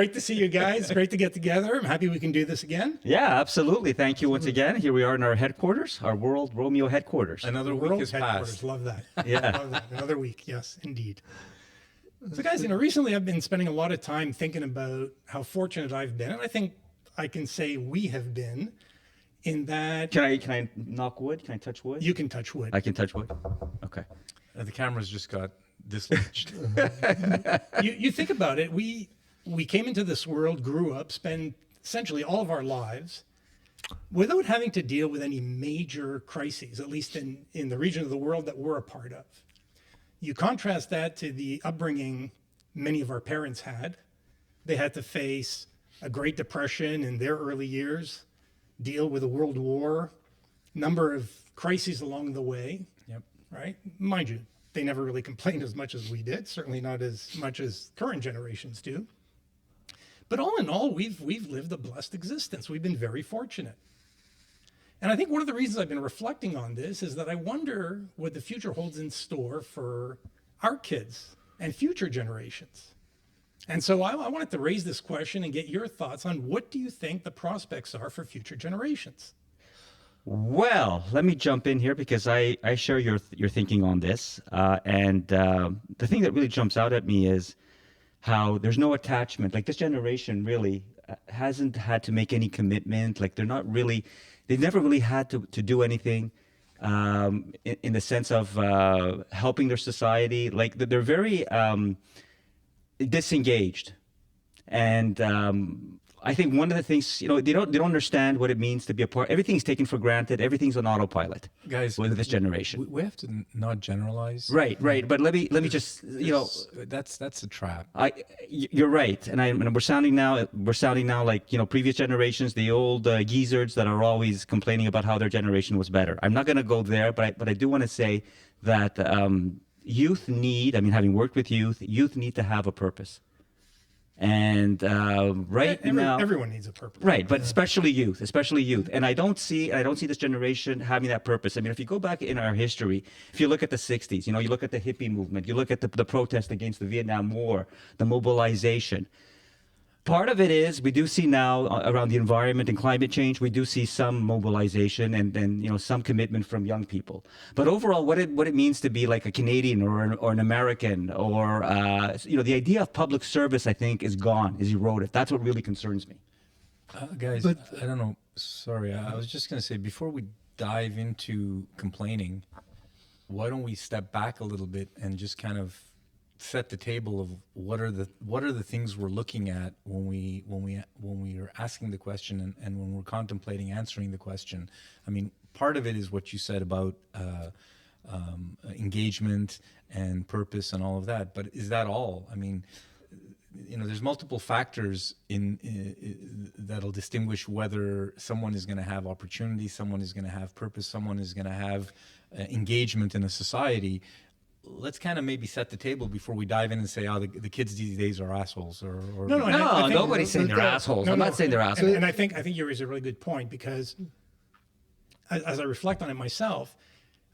great to see you guys. Great to get together. I'm happy we can do this again. Yeah, absolutely. Thank you once again. Here we are in our headquarters, our World Romeo headquarters. Another World week has headquarters. passed. Love that. Yeah. Love that. Another week. Yes, indeed. So guys, recently I've been spending a lot of time thinking about how fortunate I've been. And I think I can say we have been in that. Can I knock wood? Can I touch wood? You can touch wood. I can touch wood. Okay. The cameras just got dislodged. You think about it. We came into this world, grew up, spent essentially all of our lives without having to deal with any major crises, at least in the region of the world that we're a part of. You contrast that to the upbringing many of our parents had. They had to face a Great Depression in their early years, deal with a world war, number of crises along the way. Yep. Right? Mind you, they never really complained as much as we did, certainly not as much as current generations do. But all in all, we've lived a blessed existence. We've been very fortunate. And I think one of the reasons I've been reflecting on this is that I wonder what the future holds in store for our kids and future generations. And so I wanted to raise this question and get your thoughts on what do you think the prospects are for future generations? Well, let me jump in here because I share your thinking on this. And the thing that really jumps out at me is how there's no attachment. Like this generation really hasn't had to make any commitment. Like they've never really had to do anything in the sense of helping their society. Like they're very disengaged. And I think one of the things, they don't understand what it means to be a part. Everything's taken for granted. Everything's on autopilot, Guys, with this generation. we have to not generalize. Right. But let me just, that's a trap. You're right, and we're sounding now like previous generations, the old geezers that are always complaining about how their generation was better. I'm not going to go there, but I do want to say that youth need. I mean, having worked with youth need to have a purpose. And now everyone needs a purpose, right? But especially youth, And I don't see this generation having that purpose. I mean, if you go back in our history, if you look at the '60s, you look at the hippie movement, you look at the protest against the Vietnam War, the mobilization. Part of it is we do see now around the environment and climate change, we do see some mobilization and some commitment from young people. But overall, what it means to be like a Canadian or an American or the idea of public service, I think, is gone, is eroded. That's what really concerns me. Guys, I don't know. Sorry, I was just going to say, before we dive into complaining, why don't we step back a little bit and just kind of set the table of what are the things we're looking at when we are asking the question and when we're contemplating answering the question. I mean, part of it is what you said about engagement and purpose and all of that, but is that all? I mean, there's multiple factors that'll distinguish whether someone is going to have opportunity, someone is going to have purpose, someone is going to have engagement in a society. Let's kind of maybe set the table before we dive in and say, the kids these days are assholes. Or no, nobody's saying they're assholes. I'm not saying they're assholes. And I think you raise a really good point, because as I reflect on it myself,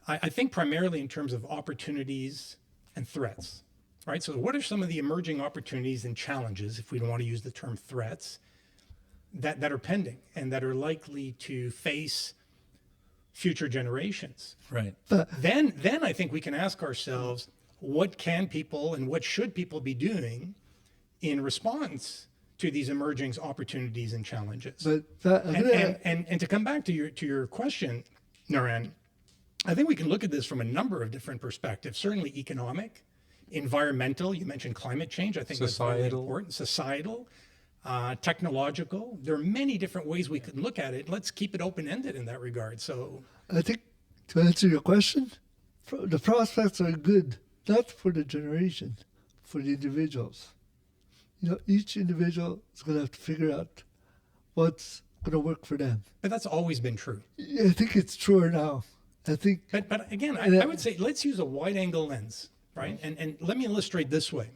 I think primarily in terms of opportunities and threats, right? So what are some of the emerging opportunities and challenges, if we don't want to use the term threats, that are pending and that are likely to face future generations? Right. Then I think we can ask ourselves, what can people and what should people be doing in response to these emerging opportunities and challenges? And to come back to your question, Naran, I think we can look at this from a number of different perspectives. Certainly economic, environmental. You mentioned climate change. I think that's really important. Societal. Technological. There are many different ways we can look at it. Let's keep it open-ended in that regard. So I think, to answer your question, the prospects are good, not for the generation, for the individuals. Each individual is going to have to figure out what's going to work for them. But that's always been true. I think it's truer now. I think. But again, I would say let's use a wide-angle lens, right? And let me illustrate this way.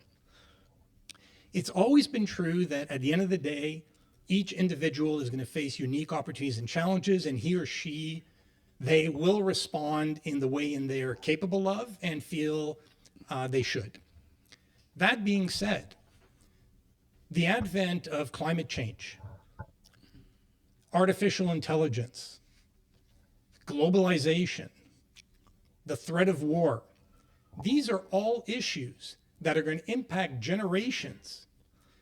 It's always been true that at the end of the day, each individual is going to face unique opportunities and challenges, and he or she, they will respond in the way they are capable of and feel they should. That being said, the advent of climate change, artificial intelligence, globalization, the threat of war, these are all issues that are going to impact generations.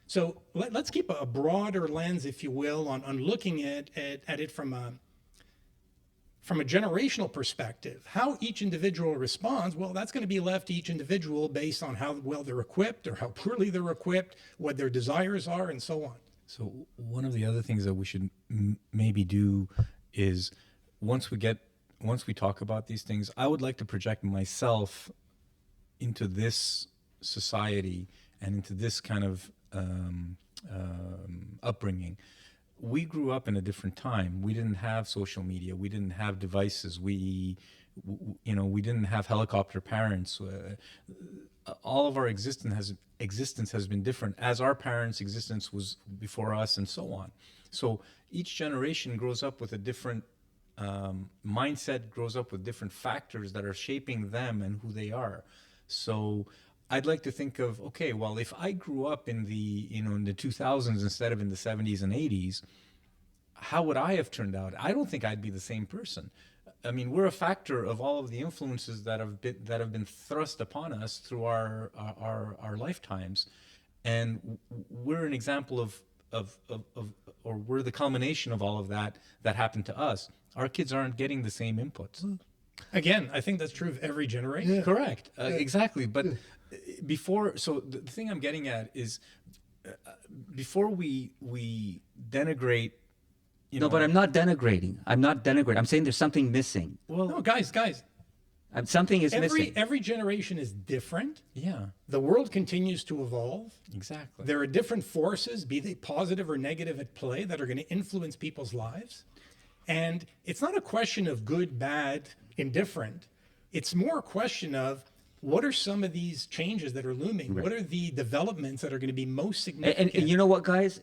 So let's keep a broader lens, if you will, on looking at it from a generational perspective. How each individual responds, well, that's going to be left to each individual based on how well they're equipped or how poorly they're equipped, what their desires are, and so on. So one of the other things that we should maybe do is once we talk about these things, I would like to project myself into this society and into this kind of upbringing. We grew up in a different time. We didn't have social media. We didn't have devices. We didn't have helicopter parents. All of our existence has been different, as our parents' existence was before us, and so on. So each generation grows up with a different mindset, grows up with different factors that are shaping them and who they are. So I'd like to think of, okay, well, if I grew up in the 2000s instead of in the 70s and 80s, how would I have turned out? I don't think I'd be the same person. I mean, we're a factor of all of the influences that have been thrust upon us through our lifetimes, and we're an example of or we're the culmination of all of that happened to us. Our kids aren't getting the same inputs. Again, I think that's true of every generation. Yeah. Correct. Exactly. But so the thing I'm getting at is before we denigrate. No, but I'm not denigrating. I'm saying there's something missing. Well, no, guys, Something is missing. every generation is different. Yeah, The world continues to evolve. exactly. There are different forces, be they positive or negative, at play that are going to influence people's lives. And it's not a question of good, bad, indifferent. It's more a question of what are some of these changes that are looming? Right. What are the developments that are going to be most significant? And you know what, guys?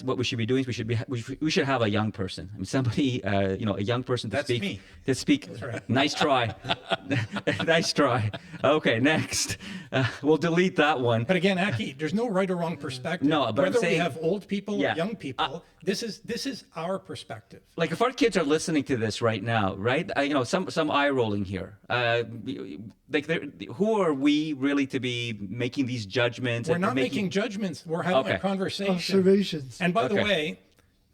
What we should be doing is we should have a young person. I mean, somebody, a young person to That's speak. me. To speak. That's right. Nice try. Nice try. Okay, next. We'll delete that one. But again, Aki, there's no right or wrong perspective. No, but I'm whether saying- we have old people Yeah. or young people, this is our perspective. Like if our kids are listening to this right now, right? Some eye rolling here. Who are we really to be making these judgments? We're and not making making judgments. We're having Okay. a conversation. Observations. And by the Okay. way,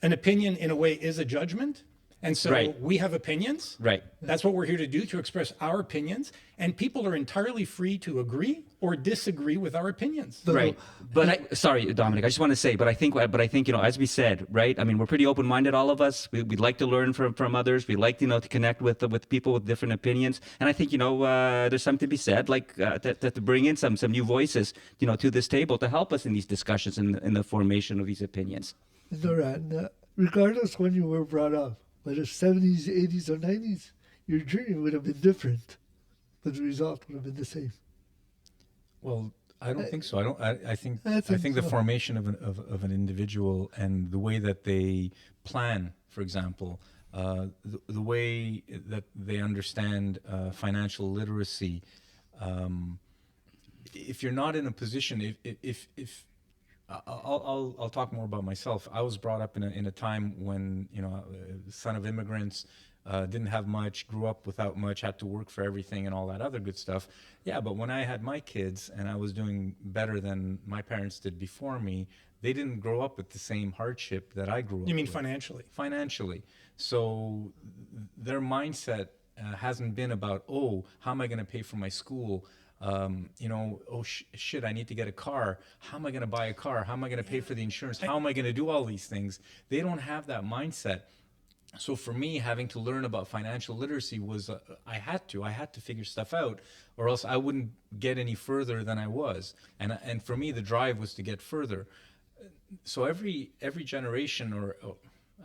an opinion in a way is a judgment. And so Right. we have opinions. Right. That's what we're here to do, to express our opinions. And people are entirely free to agree or disagree with our opinions. Right, but sorry, Dominic. I just want to say, but I think, as we said, right? I mean, we're pretty open-minded, all of us. We'd like to learn from others. We like, to connect with people with different opinions. And I think, there's something to be said, like to bring in some new voices, to this table to help us in these discussions and in the formation of these opinions. Noran, regardless when you were brought up, whether 70s, 80s, or 90s, your journey would have been different, but the result would have been the same. Well, I don't think so. I think I think the so. formation of an individual and the way that they plan, for example, the way that they understand financial literacy. If you're not in a position, if I'll talk more about myself. I was brought up in a time when son of immigrants, didn't have much, grew up without much, had to work for everything and all that other good stuff. Yeah, but when I had my kids and I was doing better than my parents did before me, they didn't grow up with the same hardship that I grew up. You mean with. financially? Financially. So their mindset hasn't been about, how am I going to pay for my school? Shit, I need to get a car. How am I going to buy a car? How am I going to pay for the insurance? How am I going to do all these things? They don't have that mindset. So for me, having to learn about financial literacy was, I had to figure stuff out, or else I wouldn't get any further than I was. And for me, the drive was to get further. So every generation, or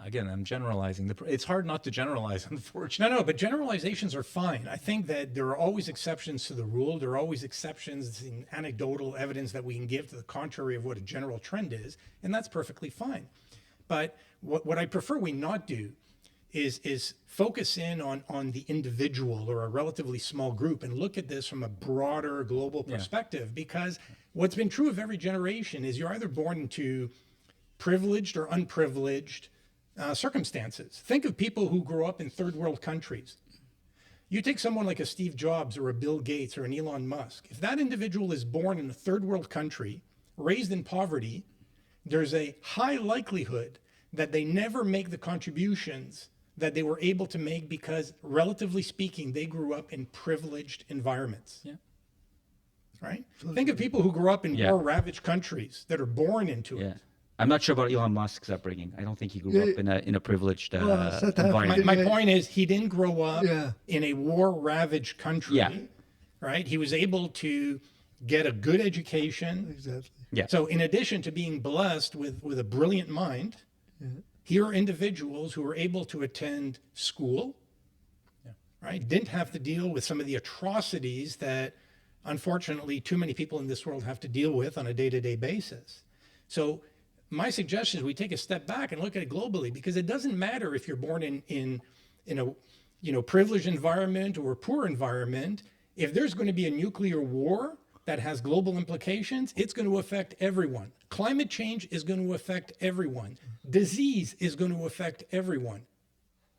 again, I'm generalizing. It's hard not to generalize, unfortunately. No, but generalizations are fine. I think that there are always exceptions to the rule. There are always exceptions in anecdotal evidence that we can give to the contrary of what a general trend is, and that's perfectly fine. But what I prefer we not do is focus in on the individual or a relatively small group and look at this from a broader global perspective. Because what's been true of every generation is you're either born into privileged or unprivileged circumstances. Think of people who grew up in third world countries. You take someone like a Steve Jobs or a Bill Gates or an Elon Musk. If that individual is born in a third world country, raised in poverty, there's a high likelihood that they never make the contributions that they were able to make because, relatively speaking, they grew up in privileged environments. Yeah. Right? Think of people who grew up in war-ravaged countries that are born into it. I'm not sure about Elon Musk's upbringing. I don't think he grew up in a privileged environment. My point is, he didn't grow up in a war-ravaged country. Right? He was able to get a good education. Exactly. Yeah. So in addition to being blessed with a brilliant mind, here are individuals who were able to attend school, right? Didn't have to deal with some of the atrocities that, unfortunately, too many people in this world have to deal with on a day-to-day basis. So my suggestion is we take a step back and look at it globally, because it doesn't matter if you're born in a privileged environment or a poor environment. If there's going to be a nuclear war that has global implications, it's going to affect everyone. Climate change is going to affect everyone. Disease is going to affect everyone,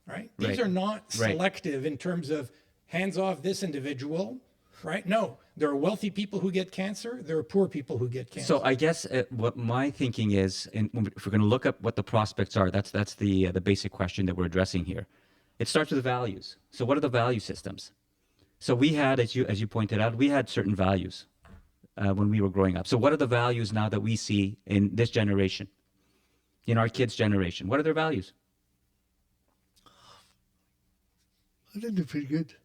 right? These are not selective in terms of hands off this individual, right? No, there are wealthy people who get cancer. There are poor people who get cancer. So I guess what my thinking is, and if we're going to look up what the prospects are, that's the basic question that we're addressing here. It starts with values. So what are the value systems? So we had, as you pointed out, we had certain values when we were growing up. So what are the values now that we see in this generation, in our kids' generation? What are their values? I think they're pretty good.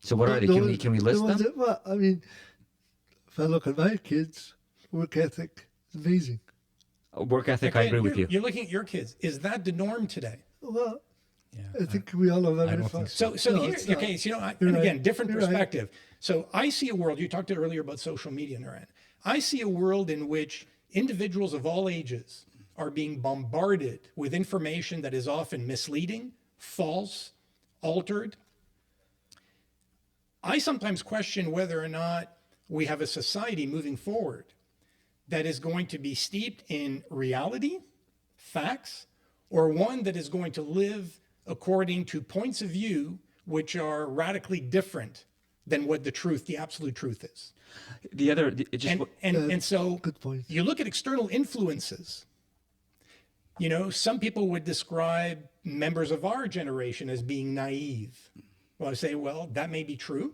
So what are they? Can we list them? Well, I mean, if I look at my kids, work ethic is amazing. Work ethic, I agree with you. You're looking at your kids. Is that the norm today? Well, I think we all have that. I don't think So here, okay, so and again, different perspective. So I see a world, you talked earlier about social media, Naran. I see a world in which individuals of all ages are being bombarded with information that is often misleading, false, altered. I sometimes question whether or not we have a society moving forward that is going to be steeped in reality, facts, or one that is going to live according to points of view which are radically different than what the absolute truth is. So good point. You look at external influences. You know, some people would describe members of our generation as being naive. Well, I say, well, that may be true.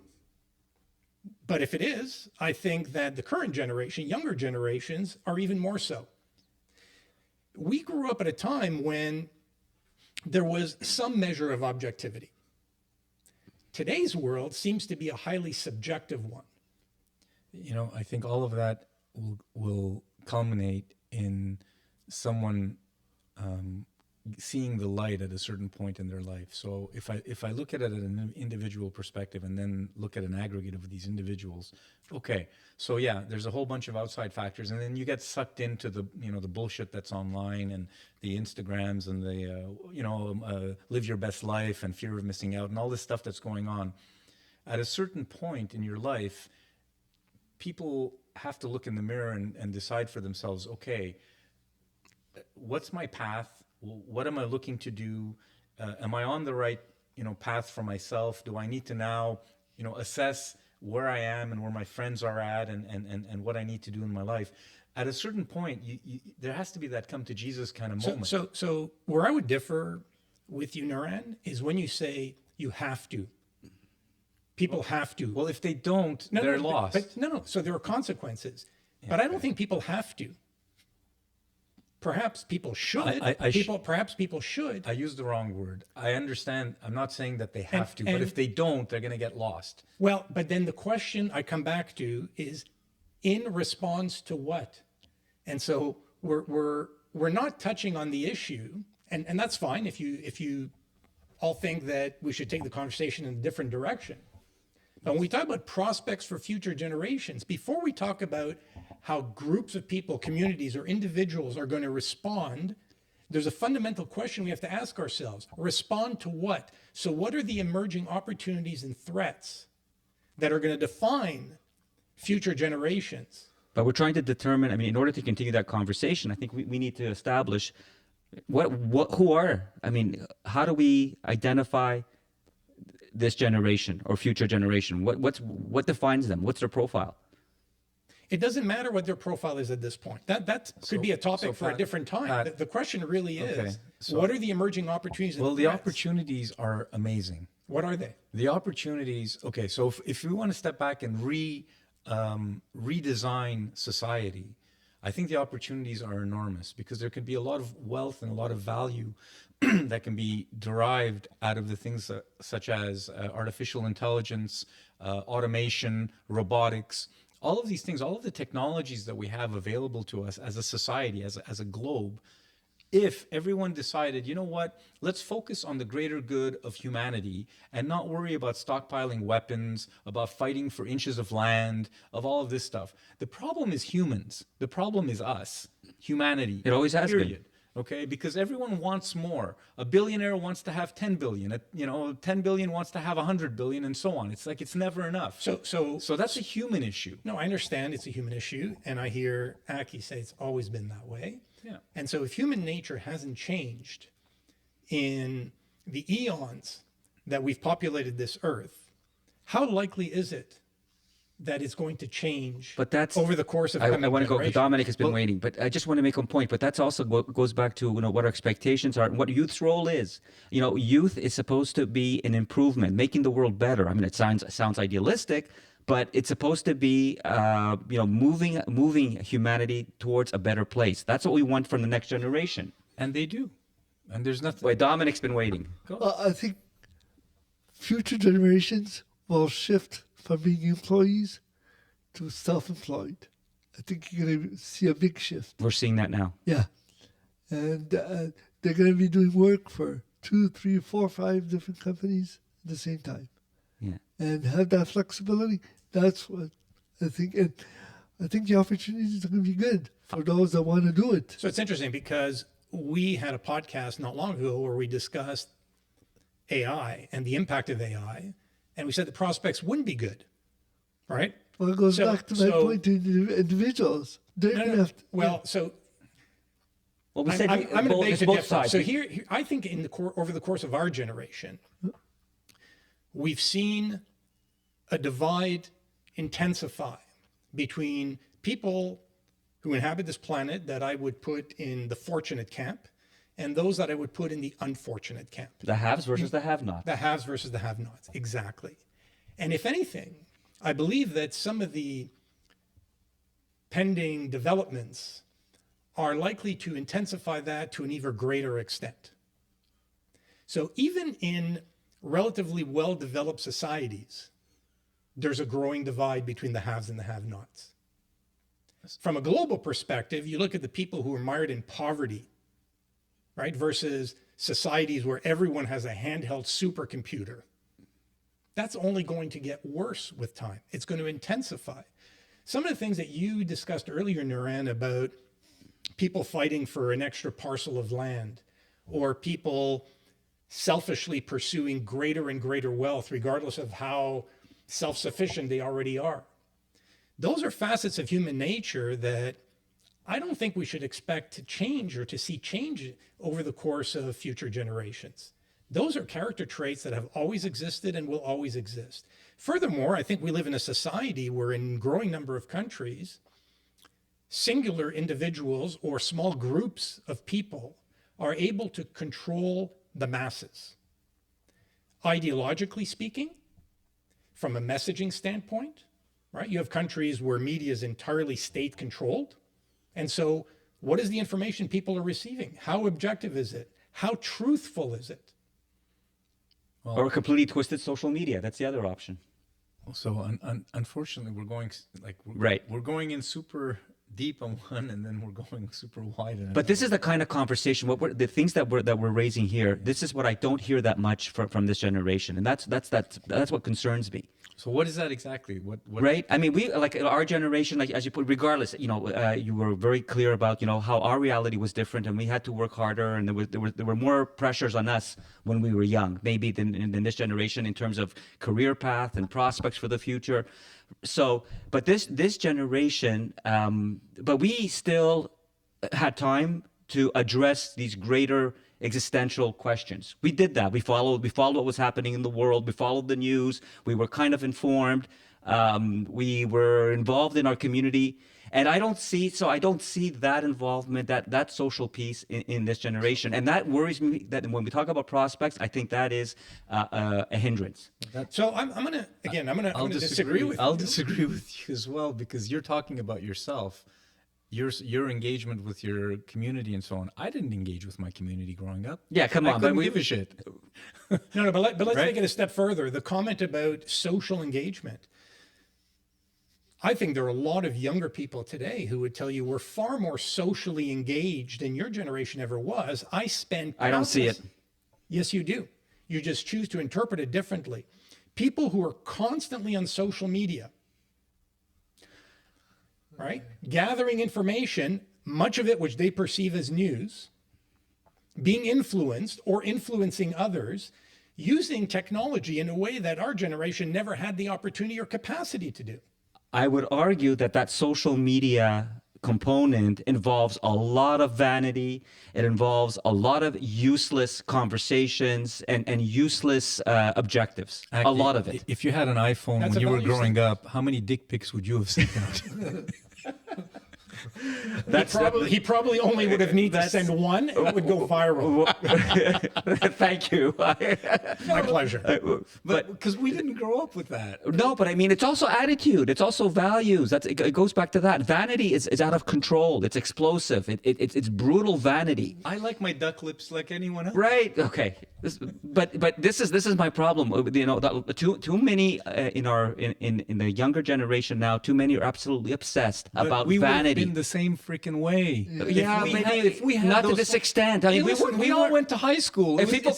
But if it is, I think that the current generation, younger generations, are even more so. We grew up at a time when there was some measure of objectivity. Today's world seems to be a highly subjective one. You know, I think all of that will culminate in someone seeing the light at a certain point in their life. So if I look at it at an individual perspective and then look at an aggregate of these individuals, okay, so yeah, there's a whole bunch of outside factors, and then you get sucked into the the bullshit that's online and the Instagrams and the live your best life and fear of missing out and all this stuff that's going on. At a certain point in your life, people have to look in the mirror and decide for themselves, okay, what's my path? What am I looking to do? Am I on the right, path for myself? Do I need to now, assess where I am and where my friends are at and what I need to do in my life? At a certain point, there has to be that come to Jesus kind of moment. So where I would differ with you, Naran, is when you say you have to. People have to. Well, if they don't, they're lost. But so there are consequences. Yeah, but I don't think people have to. Perhaps people should. Perhaps people should. I used the wrong word. I understand. I'm not saying that they have to, but if they don't, they're going to get lost. Well, but then the question I come back to is, in response to what? And so we're not touching on the issue, and that's fine if you all think that we should take the conversation in a different direction. But when we talk about prospects for future generations, before we talk about how groups of people, communities, or individuals are going to respond there's a fundamental question we have to ask ourselves. Respond to what? So what are the emerging opportunities and threats that are going to define future generations? But we're trying to determine, I mean, in order to continue that conversation, I think we need to establish who are, I mean, how do we identify this generation or future generation? What defines them? What's their profile? It doesn't matter what their profile is at this point. That could be a topic for a different time. Pat, The question really is, okay, so- what are the emerging opportunities and Well, the threats? opportunities are amazing. What are they? The opportunities, okay, so if we want to step back and redesign society, I think the opportunities are enormous because there could be a lot of wealth and a lot of value that can be derived out of the things such as artificial intelligence, automation, robotics, all of these things, all of the technologies that we have available to us as a society, as a globe. If everyone decided, you know what, let's focus on the greater good of humanity and not worry about stockpiling weapons, about fighting for inches of land, of all of this stuff. The problem is humans. The problem is us, humanity. It always has been. period. Okay, because everyone wants more. A billionaire wants to have 10 billion. 10 billion wants to have 100 billion, and so on. It's like it's never enough. So that's a human issue. No, I understand it's a human issue, and I hear Aki say it's always been that way. Yeah. And so if human nature hasn't changed in the eons that we've populated this earth, how likely is it that it's going to change But that's over the course of I coming want to go. generations? Dominic has been waiting, but I just want to make a point. But that's also goes back to what our expectations are and what youth's role is. Youth is supposed to be an improvement, making the world better. I mean, it sounds idealistic, but it's supposed to be moving humanity towards a better place. That's what we want from the next generation. And they do. And there's nothing. Wait, Dominic's been waiting. I think future generations will shift from being employees to self-employed. I think you're going to see a big shift. We're seeing that now. Yeah. And they're going to be doing work for 2, 3, 4, 5 different companies at the same time. Yeah. And have that flexibility. That's what I think. And I think the opportunities are going to be good for those that want to do it. So it's interesting because we had a podcast not long ago where we discussed AI and the impact of AI, and we said the prospects wouldn't be good, right? Well, it goes So- back to my so- point to individuals. They're No, going no, to have to, well, so Well, we I'm said going to beg it's to both differ. sides. So here, I think over the course of our generation, we've seen a divide intensify between people who inhabit this planet that I would put in the fortunate camp and those that I would put in the unfortunate camp. The haves versus the have-nots. The haves versus the have-nots, exactly. And if anything, I believe that some of the pending developments are likely to intensify that to an even greater extent. So even in relatively well-developed societies, there's a growing divide between the haves and the have-nots. From a global perspective, you look at the people who are mired in poverty, right, versus societies where everyone has a handheld supercomputer. That's only going to get worse with time. It's going to intensify. Some of the things that you discussed earlier, Nuran, about people fighting for an extra parcel of land or people selfishly pursuing greater and greater wealth, regardless of how self-sufficient they already are. Those are facets of human nature that I don't think we should expect to change or to see change over the course of future generations. Those are character traits that have always existed and will always exist. Furthermore, I think we live in a society where in a growing number of countries, singular individuals or small groups of people are able to control the masses. Ideologically speaking, from a messaging standpoint, right? You have countries where media is entirely state controlled. And so what is the information people are receiving? How objective is it? How truthful is it? Or completely twisted social media. That's the other option. So unfortunately, we're going Right. We're going in super deep on one, and then we're going super wide. But this is the kind of conversation. The things that we're raising here. This is what I don't hear that much from this generation, and that's what concerns me. So what is that exactly? What? Right? I mean, we like our generation, like as you put, regardless, you were very clear about how our reality was different, and we had to work harder, and there were more pressures on us when we were young, maybe than this generation in terms of career path and prospects for the future. So, but this generation, but we still had time to address these greater existential questions. We did that. We followed what was happening in the world. We followed the news. We were kind of informed. We were involved in our community. And I don't see that involvement, that social piece in this generation. And that worries me, that when we talk about prospects, I think that is a hindrance. So I'm going to disagree with you. I'll disagree with you as well, because you're talking about yourself, your engagement with your community and so on. I didn't engage with my community growing up. Yeah, come on. I couldn't give a shit. No, but let's Right? take it a step further. The comment about social engagement. I think there are a lot of younger people today who would tell you we're far more socially engaged than your generation ever was. I don't see it. Yes, you do. You just choose to interpret it differently. People who are constantly on social media, right? Gathering information, much of it which they perceive as news, being influenced or influencing others, using technology in a way that our generation never had the opportunity or capacity to do. I would argue that social media component involves a lot of vanity. It involves a lot of useless conversations and useless objectives. A lot of it. If you had an iPhone That's when you were about growing up, how many dick pics would you have sent out? He probably only would have needed to send one. It would go viral. Thank you. My pleasure. But because we didn't grow up with that. No, but I mean, it's also attitude. It's also values. It goes back to that. Vanity is out of control. It's explosive. It's brutal vanity. I like my duck lips like anyone else. Right. Okay. But this is my problem. Too many in the younger generation now. Too many are absolutely obsessed about we vanity. In the same freaking way. Yeah, if we had not to this extent. I mean, we all went to high school. If people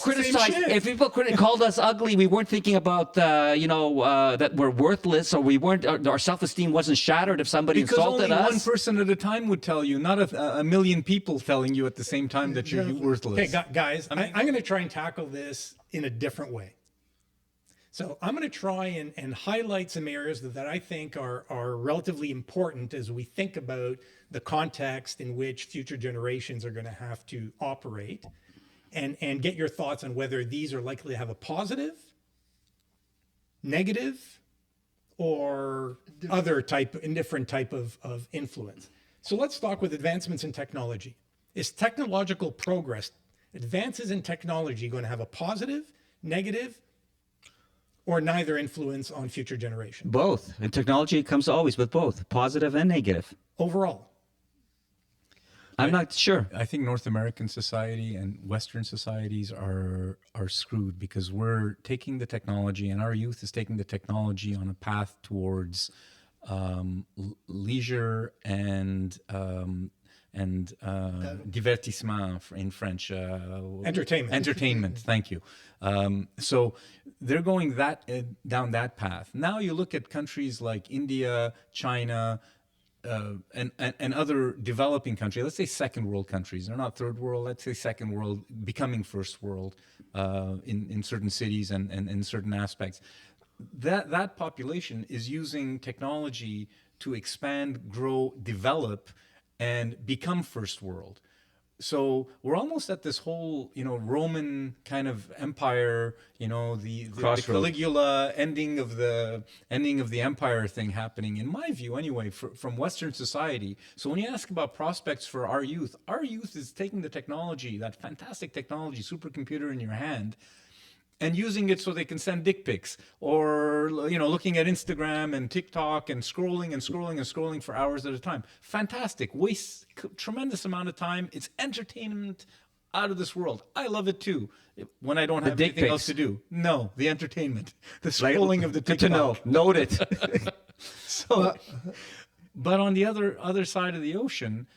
called us ugly, we weren't thinking about that we're worthless, or we weren't. Our self-esteem wasn't shattered if somebody insulted us. Because only one person at a time would tell you, not a million people telling you at the same time that you're worthless. Okay, guys, I'm going to try and tackle this in a different way. So I'm going to try and highlight some areas that I think are relatively important as we think about the context in which future generations are going to have to operate, and get your thoughts on whether these are likely to have a positive, negative, or other indifferent type of influence. So let's start with advancements in technology. Is technological progress, advances in technology, going to have a positive, negative, or neither influence on future generations? Both. And technology comes always with both, positive and negative. Overall. I'm not sure. I think North American society and Western societies are screwed, because we're taking the technology, and our youth is taking the technology on a path towards leisure and divertissement in French. Entertainment. Thank you. So they're going down that path. Now you look at countries like India, China, and other developing countries. Let's say second world countries. They're not third world. Let's say second world, becoming first world in certain cities and in certain aspects. That population is using technology to expand, grow, develop, and become first world. So we're almost at this whole, Roman kind of empire, the Caligula ending of the empire thing happening, in my view anyway, from Western society. So when you ask about prospects for our youth is taking the technology, that fantastic technology, supercomputer in your hand, and using it so they can send dick pics, or looking at Instagram and TikTok and scrolling for hours at a time. Fantastic, wastes tremendous amount of time. It's entertainment out of this world. I love it too. When I don't have anything else to do. No, the entertainment, the scrolling of the TikTok. Good to know. Note it. So, But on the other side of the ocean,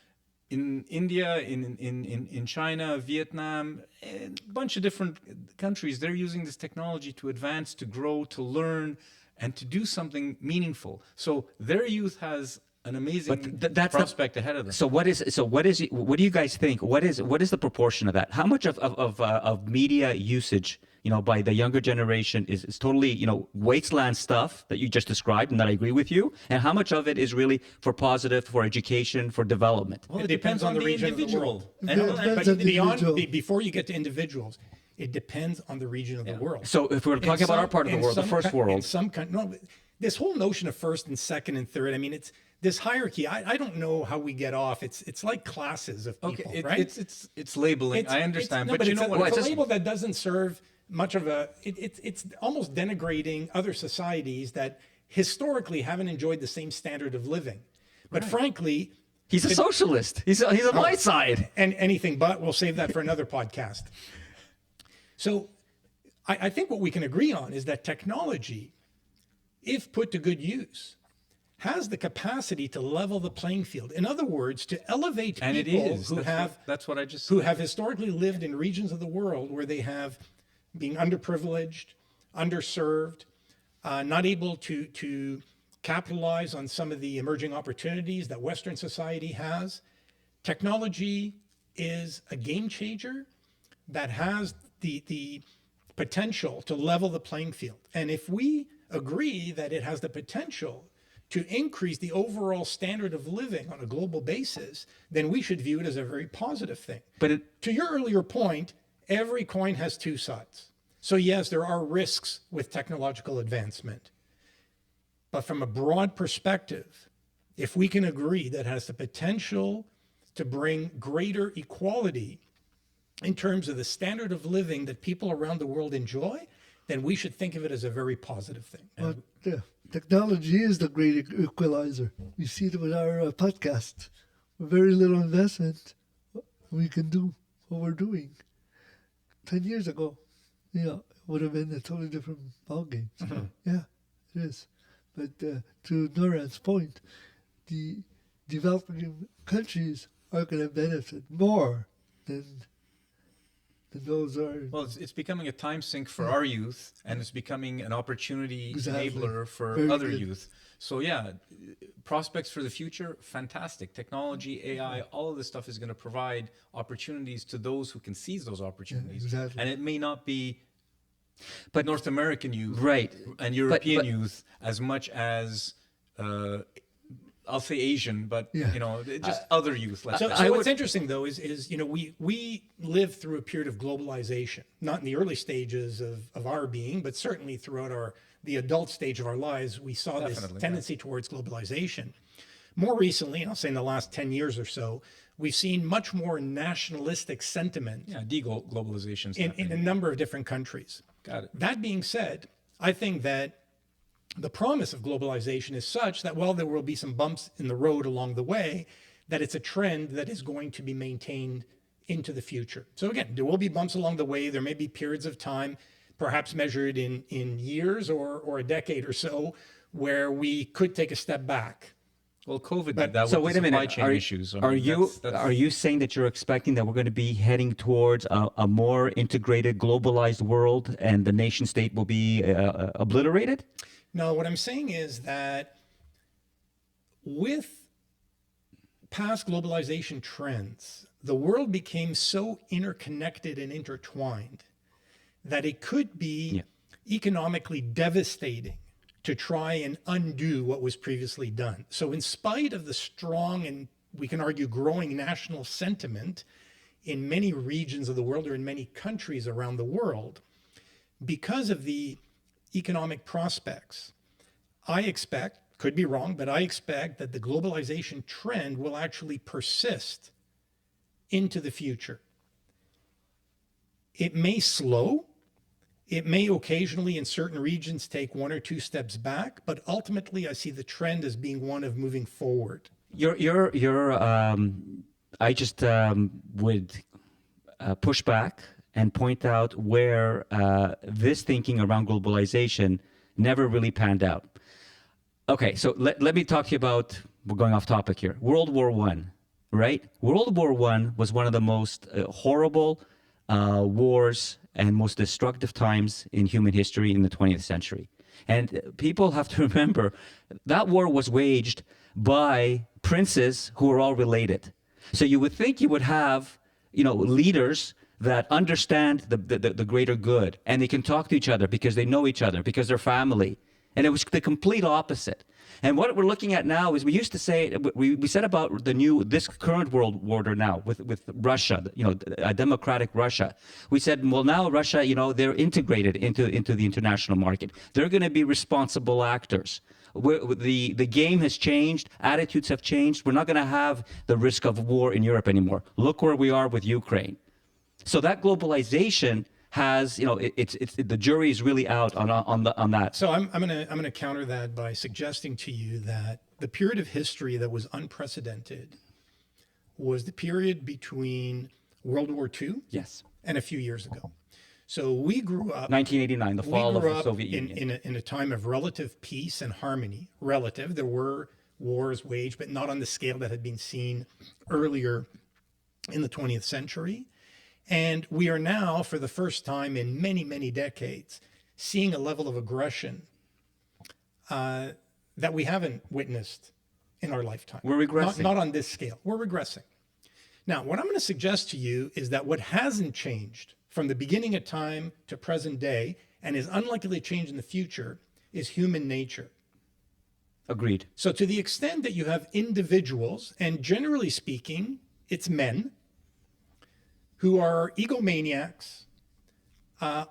in India, in China, Vietnam, a bunch of different countries, they're using this technology to advance, to grow, to learn, and to do something meaningful. So their youth has an amazing prospect ahead of them. So what do you guys think? What is the proportion of that? How much of media usage, by the younger generation is totally, wasteland stuff that you just described and that I agree with you? And how much of it is really for positive, for education, for development? Well, it depends on the region of the world. Before you get to individuals, it depends on the region of the world. So if we're talking about our part of the world, the first world. This whole notion of first and second and third, I mean, it's this hierarchy. I don't know how we get off. It's like classes of people, right? It's labeling. I understand, but you know what? It's a label that doesn't serve much of a. It's almost denigrating other societies that historically haven't enjoyed the same standard of living. But frankly, he's a socialist. He's on my side. And anything but. We'll save that for another podcast. So, I think what we can agree on is that technology, if put to good use, has the capacity to level the playing field. In other words, to elevate people who have historically lived in regions of the world where they have been underprivileged, underserved, not able to capitalize on some of the emerging opportunities that Western society has. Technology is a game changer that has the potential to level the playing field. And if we agree that it has the potential to increase the overall standard of living on a global basis, then we should view it as a very positive thing. But to your earlier point, every coin has two sides. So yes, there are risks with technological advancement. But from a broad perspective, if we can agree that it has the potential to bring greater equality in terms of the standard of living that people around the world enjoy, then we should think of it as a very positive thing. But technology is the great equalizer. We see it with our podcast. With very little investment, we can do what we're doing. 10 years ago, it would have been a totally different ballgame. So, yeah, it is. But to Noran's point, the developing countries are going to benefit more than those are. Well, it's becoming a time sink for our youth, and it's becoming an opportunity enabler for other youth. So yeah, prospects for the future, fantastic. Technology, AI, all of this stuff is going to provide opportunities to those who can seize those opportunities. Yeah, exactly. And it may not be North American youth and European youth as much as I'll say Asian, but just other youth. So what's interesting though is we lived through a period of globalization, not in the early stages of our being, but certainly throughout the adult stage of our lives, we saw this tendency towards globalization. More recently, and I'll say in the last 10 years or so, we've seen much more nationalistic sentiment. Yeah, de-globalization in a number of different countries. Got it. That being said, I think that the promise of globalization is such that while there will be some bumps in the road along the way, that it's a trend that is going to be maintained into the future. So again, there will be bumps along the way. There may be periods of time, perhaps measured in years or a decade or so, where we could take a step back. Well, COVID did that. So with wait the a minute. supply chain issues. Are you saying that you're expecting that we're going to be heading towards a more integrated, globalized world, and the nation state will be obliterated? No, what I'm saying is that with past globalization trends, the world became so interconnected and intertwined that it could be economically devastating to try and undo what was previously done. So in spite of the strong and we can argue growing national sentiment in many regions of the world or in many countries around the world, because of the economic prospects, I expect, could be wrong, but I expect that the globalization trend will actually persist into the future. It may slow. It may occasionally in certain regions take one or two steps back, but ultimately I see the trend as being one of moving forward. I just would push back and point out where this thinking around globalization never really panned out. Okay, so let me talk to you about we're going off topic here. World War One, right? World War One was one of the most horrible wars and most destructive times in human history in the 20th century. And people have to remember that war was waged by princes who were all related. So you would think you would have, leaders that understand the greater good, and they can talk to each other because they know each other, because they're family. And it was the complete opposite. And what we're looking at now is we used to say, we said about this current world order now with Russia, a democratic Russia. We said, well, now Russia, they're integrated into the international market. They're going to be responsible actors. The game has changed. Attitudes have changed. We're not going to have the risk of war in Europe anymore. Look where we are with Ukraine. So that globalization has, the jury is really out on that. So I'm gonna counter that by suggesting to you that the period of history that was unprecedented was the period between World War II, yes, and a few years ago. So we grew up 1989, the fall of the Soviet Union, in a time of relative peace and harmony. Relative, there were wars waged, but not on the scale that had been seen earlier in the 20th century. And we are now, for the first time in many, many decades, seeing a level of aggression that we haven't witnessed in our lifetime. We're regressing. Not on this scale. We're regressing. Now, what I'm going to suggest to you is that what hasn't changed from the beginning of time to present day, and is unlikely to change in the future, is human nature. Agreed. So to the extent that you have individuals, and generally speaking, it's men, who are egomaniacs,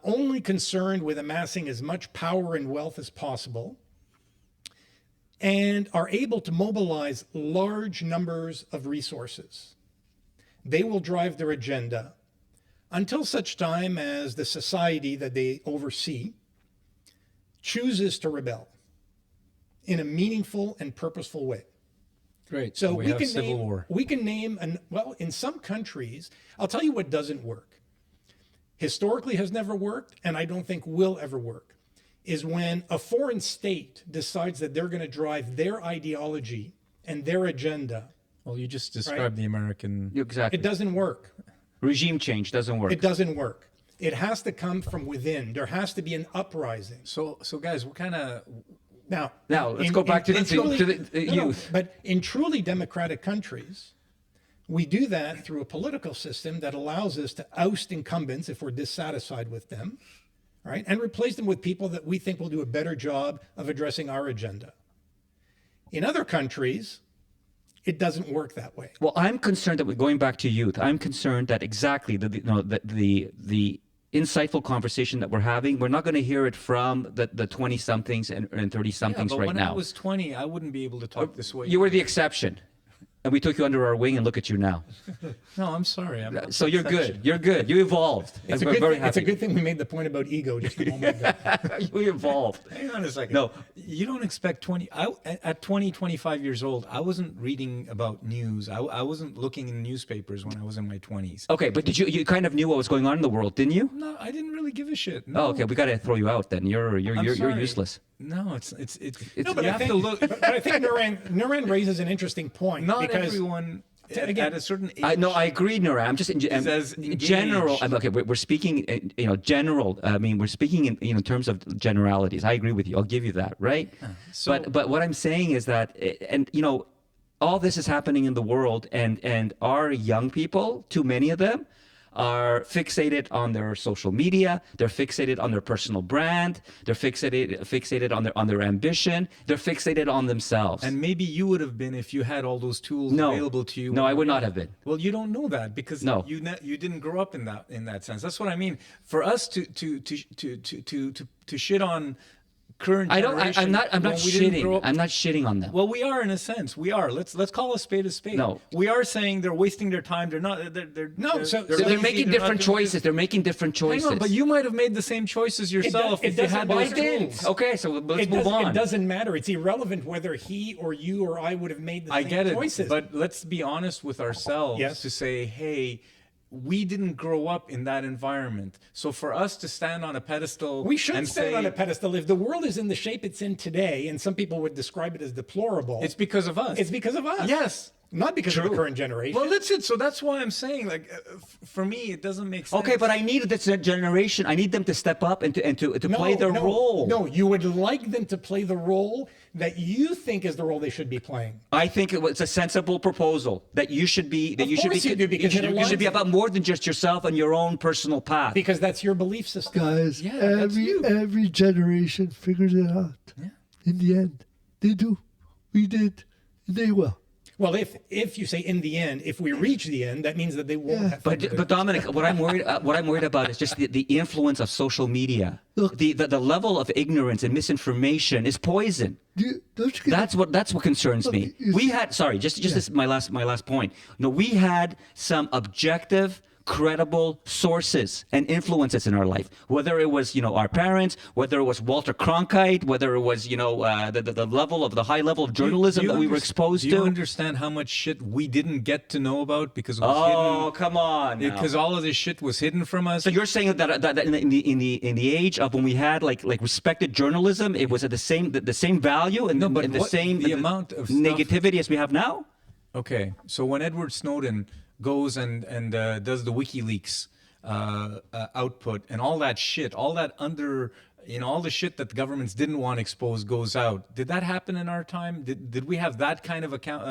only concerned with amassing as much power and wealth as possible, and are able to mobilize large numbers of resources. They will drive their agenda until such time as the society that they oversee chooses to rebel in a meaningful and purposeful way. Great. So we have civil war. We can name, in some countries, I'll tell you what doesn't work. Historically has never worked, and I don't think will ever work, is when a foreign state decides that they're going to drive their ideology and their agenda. Well, you just described the American. Exactly. It doesn't work. Regime change doesn't work. It doesn't work. It has to come from within. There has to be an uprising. So guys, what kind of. Now let's go back to the youth. But in truly democratic countries, we do that through a political system that allows us to oust incumbents if we're dissatisfied with them, right, and replace them with people that we think will do a better job of addressing our agenda. In other countries, it doesn't work that way. Well, I'm concerned that going back to youth, I'm concerned that exactly the insightful conversation that we're having, we're not going to hear it from the 20-somethings and 30-somethings right when now. I was 20, I wouldn't be able to talk this way. You were the exception. And we took you under our wing, and look at you now. No, I'm sorry. So you're good. You're good. You evolved. It's a good thing we made the point about ego just a moment ago. You evolved. Hang on a second. No. You don't expect 20. At 20, 25 years old, I wasn't reading about news. I wasn't looking in newspapers when I was in my 20s. Okay, but you kind of knew what was going on in the world, didn't you? No, I didn't really give a shit. No. Oh, okay. We got to throw you out then. You're useless. No, it's No, but you I have think, to look. but I think Nuran raises an interesting point. Not because everyone again, at a certain age. No, I agree, Nura. I'm just in as general. engaged. Okay, we're speaking, general. I mean, we're speaking in terms of generalities. I agree with you. I'll give you that, right? So- but what I'm saying is that, all this is happening in the world, and our young people, too many of them, are fixated on their social media. They're fixated on their personal brand. They're fixated on their ambition. They're fixated on themselves. And maybe you would have been if you had all those tools available to you. No, I would not have been. Well, you don't know that because you didn't grow up in that sense. That's what I mean. For us to shit on current generation. I'm not shitting. I'm I'm not shitting on them. Well, we are in a sense. We are. Let's call a spade a spade. No. We are saying they're wasting their time. They're not. They're They're lazy, making they're different not doing choices. They're making different choices. Hang on, but you might have made the same choices yourself if you had doesn't those matter. tools. Okay, so let's move on. It doesn't matter. It's irrelevant whether he or you or I would have made the I same get it, choices. but let's be honest with ourselves Yes. to say, hey, we didn't grow up in that environment. So for us to stand on a pedestal, We should and stand say, on a pedestal. If the world is in the shape it's in today, and some people would describe it as deplorable, it's because of us. it's because of us. Yes. Not because of the current generation. Well, that's it. So that's why I'm saying, like, for me, it doesn't make sense. Okay, but I need this generation. I need them to step up and to play their role. No, you would like them to play the role that you think is the role they should be playing. I think it was a sensible proposal that you should be. That Of you should be. course you do, because it you should be aligns- about more than just yourself and your own personal path. Because that's your belief system. Guys, Yeah, that's you. every generation figures it out. Yeah. In the end, they do. We did. They will. Well, if you say in the end, if we reach the end, that means that they won't Yeah. have. But Dominic, what I'm worried about is just the influence of social media. Look. The level of ignorance and misinformation is poison. Don't you get That's what concerns Look, me. you We see- had this my last point. No, we had some objective, credible sources and influences in our life. Whether it was our parents, whether it was Walter Cronkite, whether it was the level of the high level of journalism that we were exposed Do you to. understand how much shit we didn't get to know about because it was Oh, hidden? come on! now. Because all of this shit was hidden from us. So you're saying that in the age of when we had like respected journalism, it was at the same value and, No, but and the what- same the amount of stuff- negativity as we have now? Okay, so when Edward Snowden goes and does the WikiLeaks output and all that shit, all that all the shit that the governments didn't want exposed goes out. Did that happen in our time? Did we have that kind of account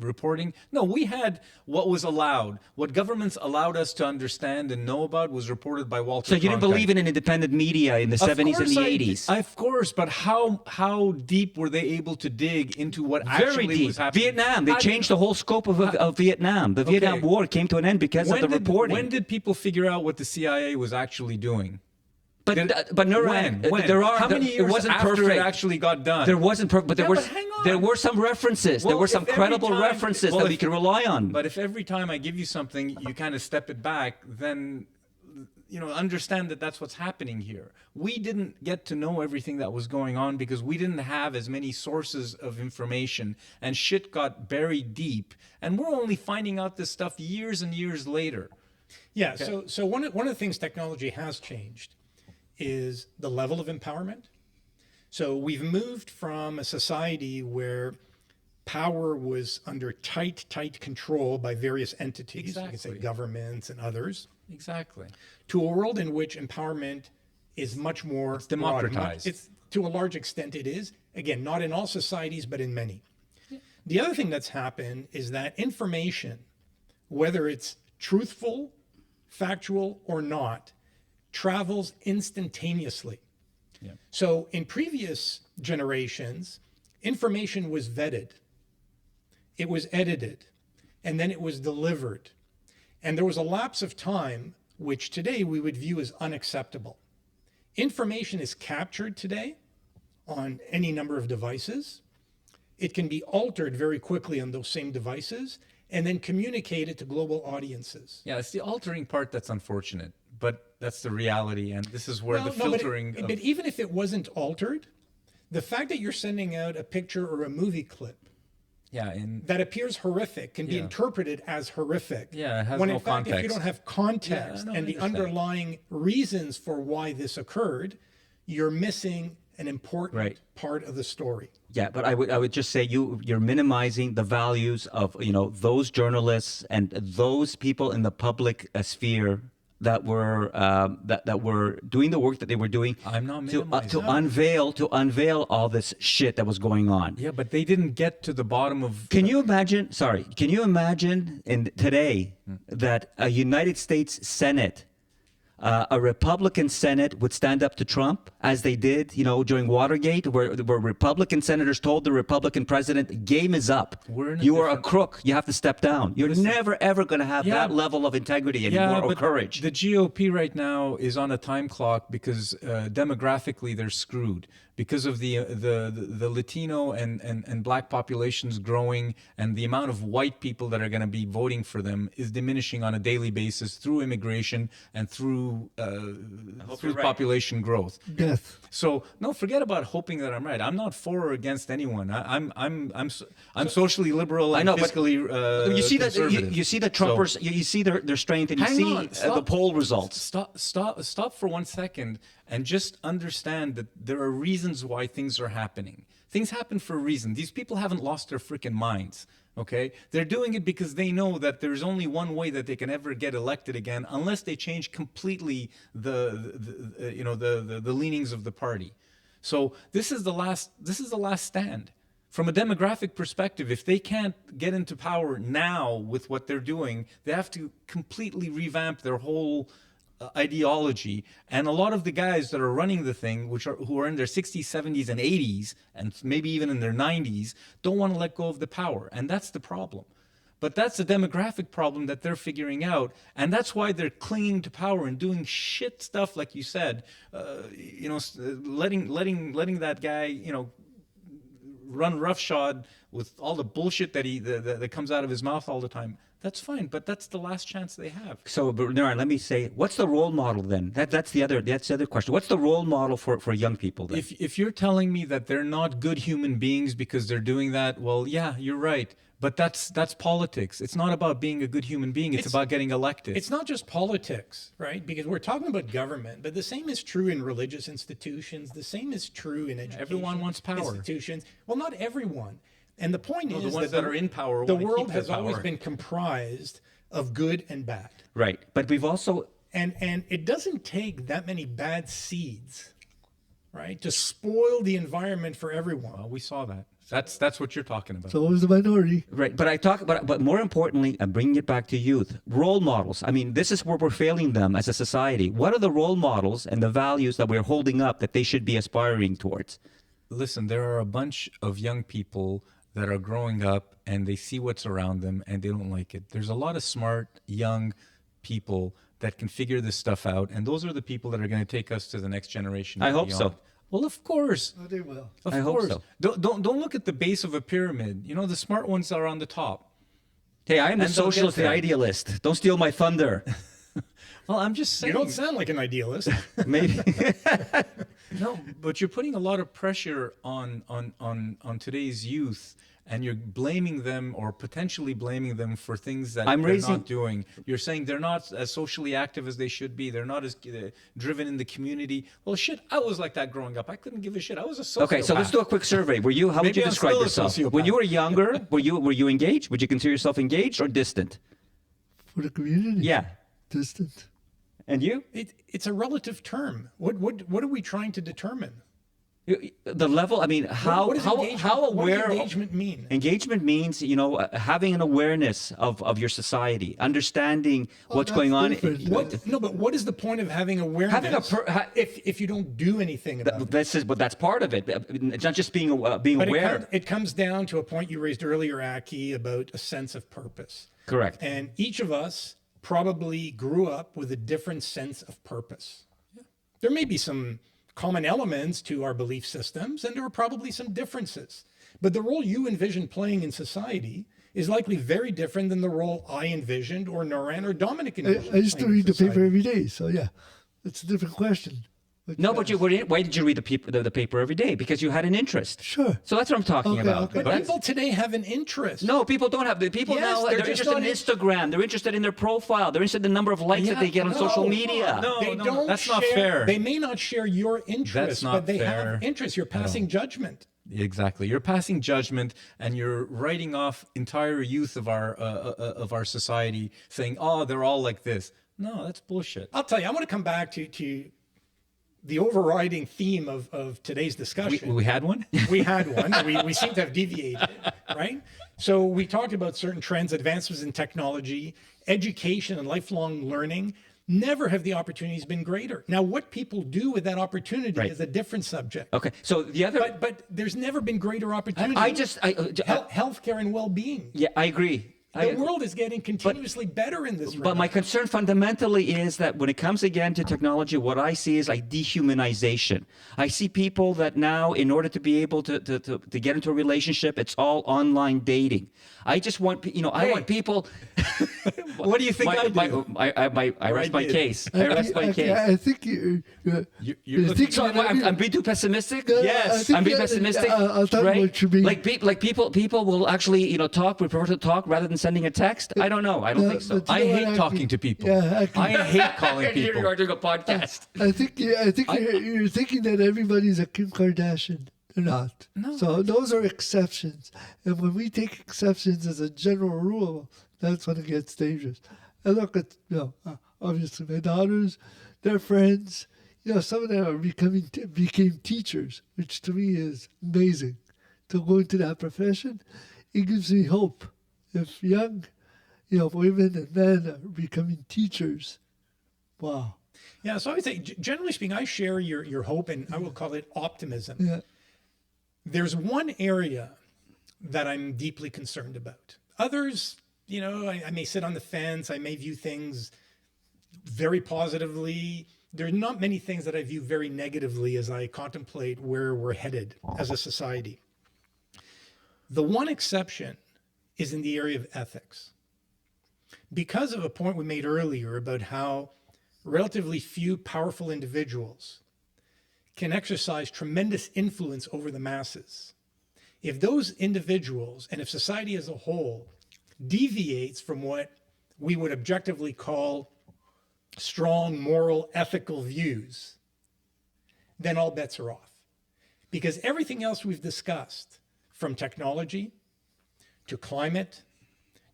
reporting? No, we had what was allowed. What governments allowed us to understand and know about was reported by Walter. So you didn't Cronkite. believe in an independent media in the 70s and the 80s? Of course, but how deep were they able to dig into what Very actually deep. was happening? Vietnam. They changed the whole scope of Vietnam. The Vietnam War came to an end because of the reporting. When did people figure out what the CIA was actually doing? But Nurang, When? there are How many years it wasn't after perfect. it actually got done? There wasn't perfect, but Yeah, but hang on. there were some references. there Well, were some if every credible time- references well, that if- we can rely on. But if every time I give you something, you kind of step it back, then understand that that's what's happening here. We didn't get to know everything that was going on because we didn't have as many sources of information, and shit got buried deep. And we're only finding out this stuff years and years later. Yeah. So one of the things technology has changed is the level of empowerment. So we've moved from a society where power was under tight control by various entities, you can say Exactly. governments and others, Exactly. to a world in which empowerment is much more broad. democratized. It's to a large extent it is. Again, not in all societies, but in many. The other thing that's happened is that information, whether it's truthful, factual, or not, travels instantaneously. Yeah. So in previous generations, information was vetted, it was edited, and then it was delivered. And there was a lapse of time which today we would view as unacceptable. Information is captured today on any number of devices. It can be altered very quickly on those same devices and then communicated to global audiences. Yeah, it's the altering part that's unfortunate, but that's the reality, and this is where the filtering. But even if it wasn't altered, the fact that you're sending out a picture or a movie clip that appears horrific can be interpreted as horrific. Yeah, it has when no in fact, if you context. don't have context I and the understand. underlying reasons for why this occurred, you're missing an important part of the story. Yeah, but I would just say you're minimizing the values of those journalists and those people in the public sphere that were that were doing the work that they were doing. I'm not to minimizing. unveil all this shit that was going on. Yeah, but they didn't get to the bottom of. Can you imagine? Sorry, can you imagine today that a United States Senate, a Republican Senate would stand up to Trump as they did, during Watergate, where Republican senators told the Republican president, "Game is up. You are a crook. You have to step down." You're never ever going to have that level of integrity anymore or courage. The GOP right now is on a time clock because demographically they're screwed. because of the Latino and black populations growing, and the amount of white people that are going to be voting for them is diminishing on a daily basis through immigration and through right. population growth. Death. So no, forget about hoping that I'm right. I'm not for or against anyone. I'm socially liberal and I know, but fiscally you see that conservative. you see the Trumpers, you see their strength, and you Hang see on, stop. the poll results. Stop for 1 second and just understand that there are reasons why things are happening. Things happen for a reason. These people haven't lost their freaking minds. Okay, they're doing it because they know that there's only one way that they can ever get elected again, unless they change completely the leanings of the party. So this is the last stand. From a demographic perspective, if they can't get into power now with what they're doing, they have to completely revamp their whole ideology. And a lot of the guys that are running the thing, who are in their 60s, 70s, and 80s, and maybe even in their 90s, don't want to let go of the power. And that's the problem. But that's a demographic problem that they're figuring out, and that's why they're clinging to power and doing shit stuff, like you said. Letting that guy, run roughshod with all the bullshit that comes out of his mouth all the time. That's fine, but that's the last chance they have. So, Bernard, let me say, what's the role model then? That's the other question. What's the role model for young people then? If you're telling me that they're not good human beings because they're doing that, well, yeah, you're right. But that's politics. It's not about being a good human being. It's about getting elected. It's not just politics, right? Because we're talking about government, but the same is true in religious institutions. The same is true in education. Everyone wants power. Institutions. Well, not everyone. And the point is the ones that are in power the want to world keep their has always power. been comprised of good and bad. Right. But we've also... And it doesn't take that many bad seeds, right, to spoil the environment for everyone. Well, we saw that. That's what you're talking about. So it was the minority. Right, but more importantly, I'm bringing it back to youth. Role models. I mean, this is where we're failing them as a society. What are the role models and the values that we're holding up that they should be aspiring towards? Listen, there are a bunch of young people that are growing up and they see what's around them and they don't like it. There's a lot of smart, young people that can figure this stuff out, and those are the people that are going to take us to the next generation. I and hope beyond. so. Well, of course. Oh, they will. Of I hope course. so. Don't look at the base of a pyramid. The smart ones are on the top. Hey, I am the And they'll get socialist, the there. idealist. Don't steal my thunder. Well, I'm just saying. You don't sound like an idealist. Maybe. No, but you're putting a lot of pressure on today's youth, and you're blaming them or potentially blaming them for things that they're not doing. You're saying they're not as socially active as they should be. They're not as driven in the community. Well, shit, I was like that growing up. I couldn't give a shit. I was a sociopath. Okay, so let's do a quick survey. How would Maybe you I'm describe still a yourself? sociopath. When you were younger, were you engaged? Would you consider yourself engaged or distant? For the community. Yeah. Distant. And you? It's a relative term. What are we trying to determine? The level, I mean, how What does aware engagement mean? Engagement means, having an awareness of your society, understanding what's that's going on. different. But what is the point of having awareness if you don't do anything about it? That's part of it. It's not just being But aware. it comes down to a point you raised earlier, Aki, about a sense of purpose. Correct. And each of us probably grew up with a different sense of purpose. There may be some common elements to our belief systems, and there are probably some differences. But the role you envision playing in society is likely very different than the role I envisioned, or Noran, or Dominic envisioned. I used to playing in read the paper society. every day, so yeah, it's a different question. No, but why did you read the paper every day? Because you had an interest. Sure. So that's what I'm talking Okay, about. okay. But people today have an interest. No, people don't have. People Yes, now, they're they're just interested in not Instagram. They're interested in their profile. They're interested in the number of likes that they get on social media. No, They don't that's not share- fair. They may not share your interests, not but they fair. have interests. You're passing judgment. Exactly. You're passing judgment, and you're writing off entire youth of our society, saying, "Oh, they're all like this." No, that's bullshit. I'll tell you, I want to come back to the overriding theme of today's discussion. We had one. We had one. We seem to have deviated, right? So we talked about certain trends, advancements in technology, education, and lifelong learning. Never have the opportunities been greater. Now, what people do with that opportunity is a different subject. Okay, so the other. But there's never been greater opportunity. I just. Healthcare and well-being. Yeah, I agree. The world is getting continuously better in this regard. But my concern fundamentally is that when it comes again to technology, what I see is like dehumanization. I see people that now, in order to be able to get into a relationship, it's all online dating. I just want, I want people. What do you think I do? I rest my case. I rest my case. I think you're thinking So I'm being too pessimistic. No, Yes, think I'm being that- pessimistic. I'll tell you right? what you mean. Like people will actually talk, prefer to talk rather than sending a text. I don't know. I don't No, think so. but you I know what, hate Aki? talking to people. Yeah, Aki. I hate calling Here people. you are doing a podcast. I think you're thinking that everybody's a Kim Kardashian. They're not. No. So those are exceptions. And when we take exceptions as a general rule, that's when it gets dangerous. I look at, obviously my daughters, their friends, some of them are became teachers, which to me is amazing. To go into that profession, it gives me hope. If young, women and men are becoming teachers, wow. Yeah, so I would say, generally speaking, I share your hope, and I will call it optimism. Yeah. There's one area that I'm deeply concerned about. Others, I may sit on the fence. I may view things very positively. There are not many things that I view very negatively as I contemplate where we're headed as a society. The one exception is in the area of ethics. Because of a point we made earlier about how relatively few powerful individuals can exercise tremendous influence over the masses. If those individuals, and if society as a whole, deviates from what we would objectively call strong moral, ethical views, then all bets are off. Because everything else we've discussed, from technology to climate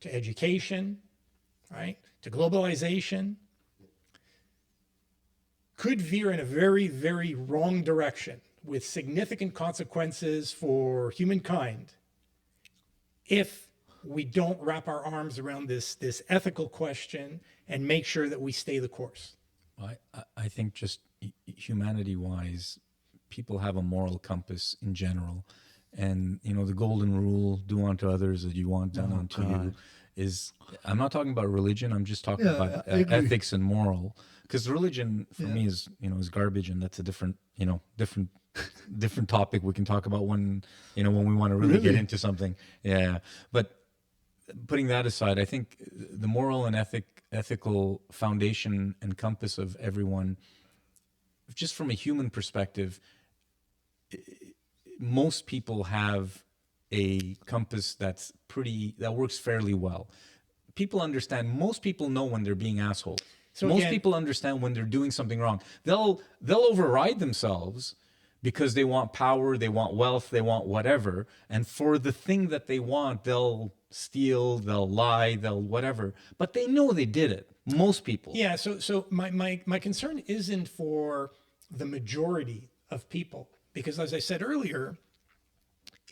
to education, right, to globalization, could veer in a very, very wrong direction with significant consequences for humankind if we don't wrap our arms around this ethical question and make sure that we stay the course. I think just humanity-wise, people have a moral compass in general. And, the golden rule, do unto others as you want done unto you, is, I'm not talking about religion, I'm just talking about ethics and moral. Because religion for me is garbage, and that's a different topic we can talk about when we want to really get into something. Yeah. But putting that aside, I think the moral and ethical foundation and compass of everyone, just from a human perspective, most people have a compass that works fairly well. People understand. Most people know when they're being assholes. So most people understand when they're doing something wrong. They'll override themselves because they want power, they want wealth, they want whatever. And for the thing that they want, they'll steal, they'll lie, they'll whatever. But they know they did it. Most people. Yeah. So my concern isn't for the majority of people, because as I said earlier,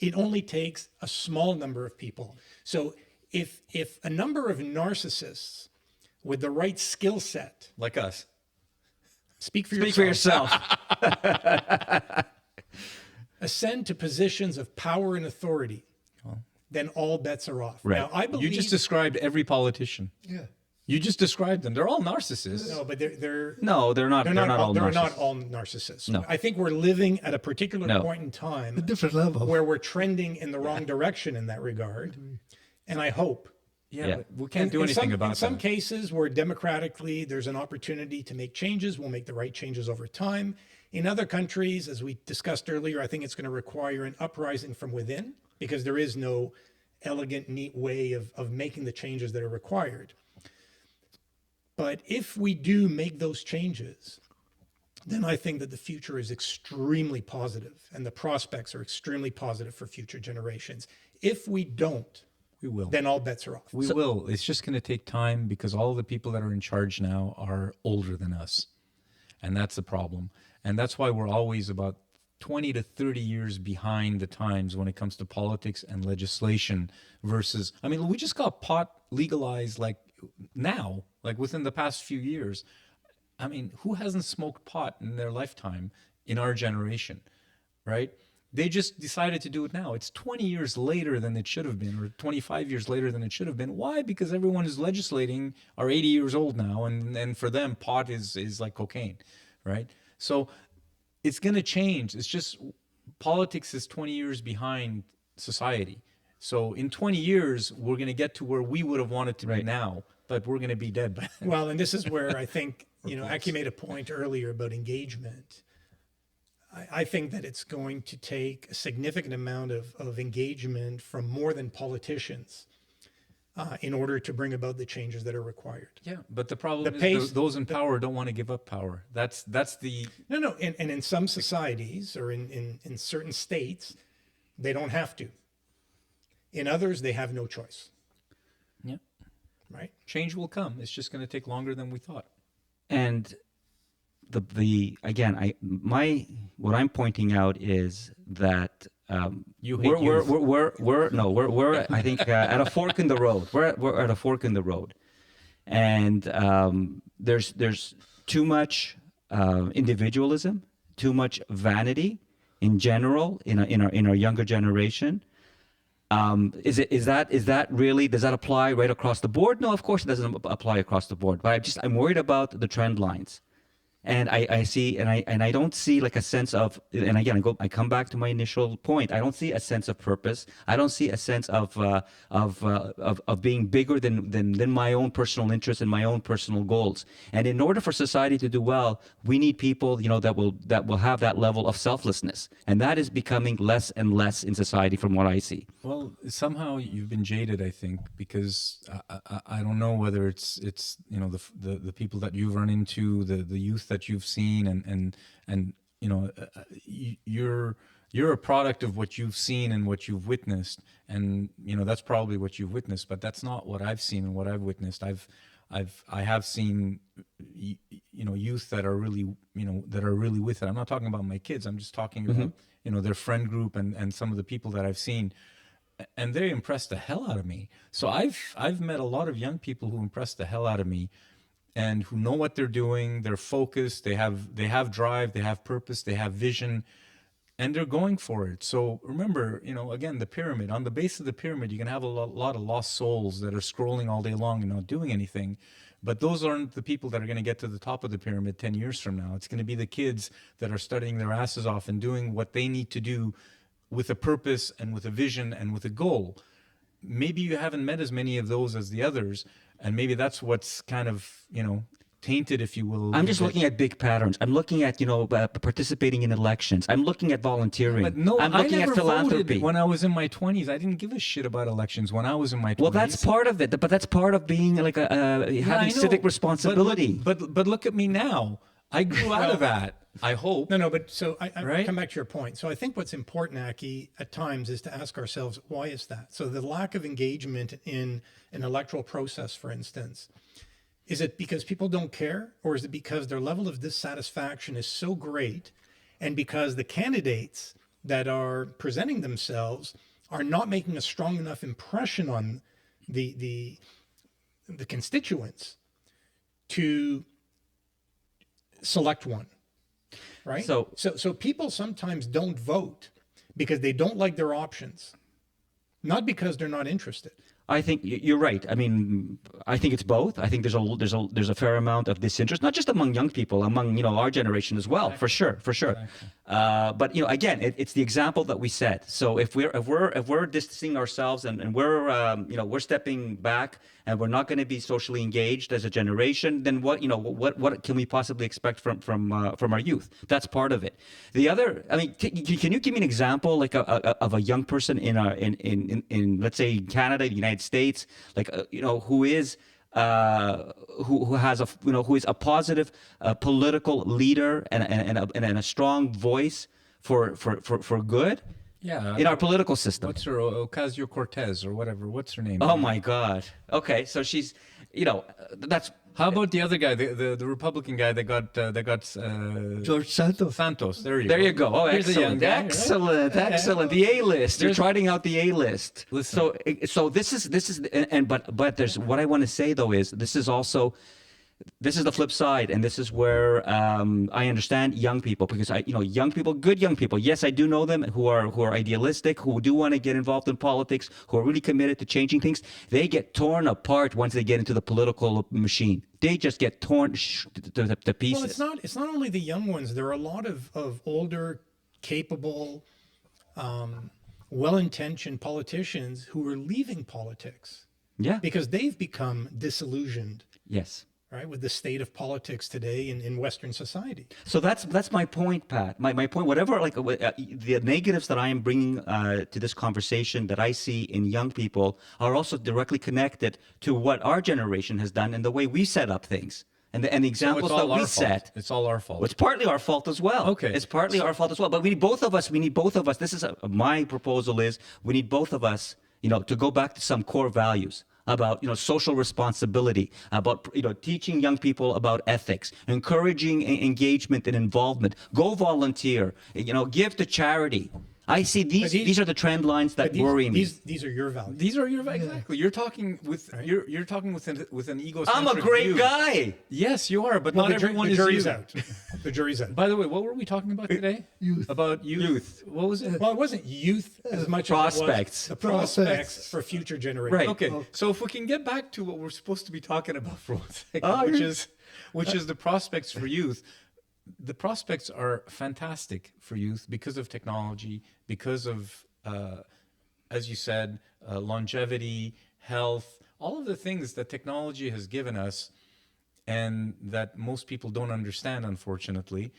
it only takes a small number of people. So if a number of narcissists with the right skill set, Like us. speak for yourself. ascend to positions of power and authority, then all bets are off. Right. Now, I believe You just described every politician. Yeah. You just described them. They're all narcissists. no, but they're No, they're not. They're not all they're narcissists. not all narcissists. No. I think we're living at a particular No. point in time A different level. where we're trending in the wrong direction in that regard, and I hope. Yeah, Yeah. but we can't do anything about that. In some cases where democratically there's an opportunity to make changes, we'll make the right changes over time. In other countries, as we discussed earlier, I think it's going to require an uprising from within, because there is no elegant, neat way of making the changes that are required. But if we do make those changes, then I think that the future is extremely positive and the prospects are extremely positive for future generations. If we don't, We will. then all bets are off. We will. It's just going to take time because all the people that are in charge now are older than us. And that's the problem. And that's why we're always about 20 to 30 years behind the times when it comes to politics and legislation versus, I mean, we just got pot legalized like now, like within the past few years. I mean, who hasn't smoked pot in their lifetime in our generation, right? They just decided to do it now. It's 20 years later than it should have been, or 25 years later than it should have been. Why? Because everyone is legislating are 80 years old now, and for them, pot is like cocaine, right? So it's going to change. It's just politics is 20 years behind society. So in 20 years, we're going to get to where we would have wanted to be now, but we're going to be dead by then. Well, and this is where I think, Aki made a point earlier about engagement. I think that it's going to take a significant amount of engagement from more than politicians in order to bring about the changes that are required. Yeah, but the problem is those in power don't want to give up power. That's the... No, and in some societies or in certain states, they don't have to. In others, they have no choice. Yeah. Right? Change will come. It's just going to take longer than we thought. And what I'm pointing out is that you hate youth. we're I think at a fork in the road. We're at a fork in the road, and there's too much individualism, too much vanity in general in our younger generation. Does that apply right across the board? No, of course it doesn't apply across the board. But I'm worried about the trend lines. And I don't see like a sense of, and again, I come back to my initial point. I don't see a sense of purpose. I don't see a sense of being bigger than my own personal interests and my own personal goals. And in order for society to do well, we need people, that will have that level of selflessness. And that is becoming less and less in society from what I see. Well, somehow you've been jaded, I think, because I don't know whether it's the people that you've run into, the youth that you've seen, and you're a product of what you've seen and what you've witnessed, and that's probably what you've witnessed, but that's not what I've seen and what I've witnessed. I have seen youth that are really with it. I'm not talking about my kids. I'm just talking about their friend group and some of the people that I've seen. And they impressed the hell out of me. So I've met a lot of young people who impressed the hell out of me, and who know what they're doing. They're focused. They have drive. They have purpose. They have vision, and they're going for it. So remember, again, the pyramid. On the base of the pyramid, you can have a lot of lost souls that are scrolling all day long and not doing anything. But those aren't the people that are going to get to the top of the pyramid 10 years from now. It's going to be the kids that are studying their asses off and doing what they need to do with a purpose and with a vision and with a goal. Maybe you haven't met as many of those as the others, and maybe that's what's kind of, tainted, if you will. I'm just looking at big patterns. I'm looking at, participating in elections. I'm looking at volunteering. But no, I'm looking at philanthropy. Voted when I was in my 20s. I didn't give a shit about elections when I was in my 20s. Well, that's part of it, but that's part of being like having civic responsibility. But look at me now. I grew out of that. I hope. No, but so I Right? come back to your point. So I think what's important, Aki, at times is to ask ourselves, why is that? So the lack of engagement in an electoral process, for instance, is it because people don't care, or is it because their level of dissatisfaction is so great, and because the candidates that are presenting themselves are not making a strong enough impression on the constituents to select one? Right? So people sometimes don't vote because they don't like their options, not because they're not interested. I think you're right. I mean, I think it's both. I think there's a fair amount of disinterest, not just among young people, among our generation as well, for sure. Exactly. But again, it's the example that we set. So if we're distancing ourselves and we're stepping back and we're not going to be socially engaged as a generation, then what can we possibly expect from our youth? That's part of it. The other, I mean, can you give me an example like of a young person in let's say Canada, the United States, like who is who is a positive political leader and a strong voice for good in our political system? What's her Ocasio-Cortez or whatever? What's her name? Oh my God. Okay, so she's that's. How about the other guy, the Republican guy that got George Santos. Santos. There you go. Oh, Here's a young excellent, guy, right? excellent. The A-list. You're trotting out the A-list. Listen. So this is but there's what I want to say though is this is also this is the flip side, and this is where I understand young people, because young people, good young people. Yes, I do know them who are idealistic, who do want to get involved in politics, who are really committed to changing things. They get torn apart once they get into the political machine. They just get torn to pieces. Well, it's not only the young ones. There are a lot of older, capable, well-intentioned politicians who are leaving politics. Yeah. Because they've become disillusioned. Yes. Right, with the state of politics today in Western society. So that's my point, Pat. My point, whatever, the negatives that I am bringing to this conversation that I see in young people are also directly connected to what our generation has done and the way we set up things. And the examples that we set. It's all our fault. It's partly our fault as well. Okay. It's partly our fault as well. But we need both of us. This is my proposal is we need both of us, to go back to some core values about social responsibility, about teaching young people about ethics, encouraging engagement and involvement. Go volunteer, give to charity. I see these are the trend lines that worry me. These are your values. These are your exactly. You're talking with you're talking with an egocentric I'm a great view. guy. Yes, you are, but not everyone the is jury's you. out. The jury's out. By the way, what were we talking about today? Youth. About youth. What was it? Well, it wasn't youth as much Prospects. as it was the prospects for future generations. Right. Okay, so if we can get back to what we're supposed to be talking about for 1 second, Oh, which is the prospects for youth. The prospects are fantastic for youth because of technology, because of, as you said, longevity, health, all of the things that technology has given us and that most people don't understand, unfortunately,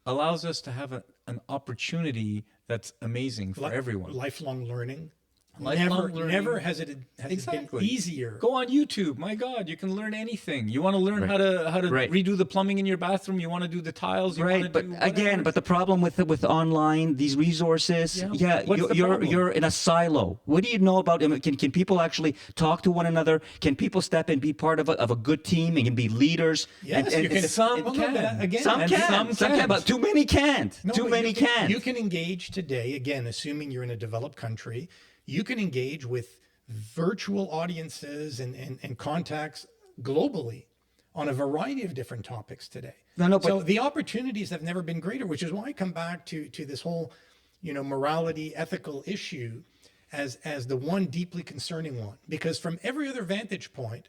allows us to have an opportunity that's amazing for everyone. Lifelong learning. Lifelong learning. Never has it been easier. Go on YouTube. My God, you can learn anything. You want to learn how to redo the plumbing in your bathroom. You want to do the tiles. You want to But do again, the problem with online, these resources, What's the problem? you're in a silo. What do you know about? Can people actually talk to one another? Can people step and be part of a good team and can be leaders? Yes, and, you can. some Well, no, can. but again, Some And can, some can't. but too many can't. No, Too but many can't. You can engage today, again, assuming you're in a developed country, you can engage with virtual audiences and contacts globally on a variety of different topics today. So the opportunities have never been greater, which is why I come back to this whole, morality, ethical issue as the one deeply concerning one. Because from every other vantage point,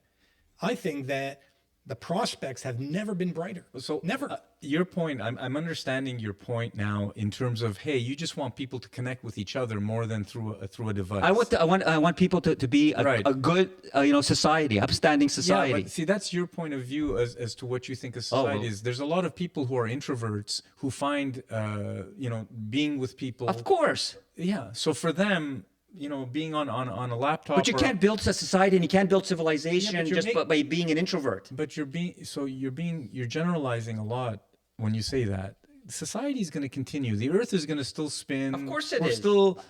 I think that the prospects have never been brighter. So never. Your point, I'm understanding your point now in terms of, hey, you just want people to connect with each other more than through a device. I want people to be a good society, upstanding society. Yeah, but see, that's your point of view as to what you think a society is. There's a lot of people who are introverts who find, being with people. Of course. Yeah. So for them, being on a laptop. But you can't build a society and you can't build civilization by being an introvert. But you're generalizing a lot when you say that. Society is going to continue. The Earth is going to still spin. Of course it is.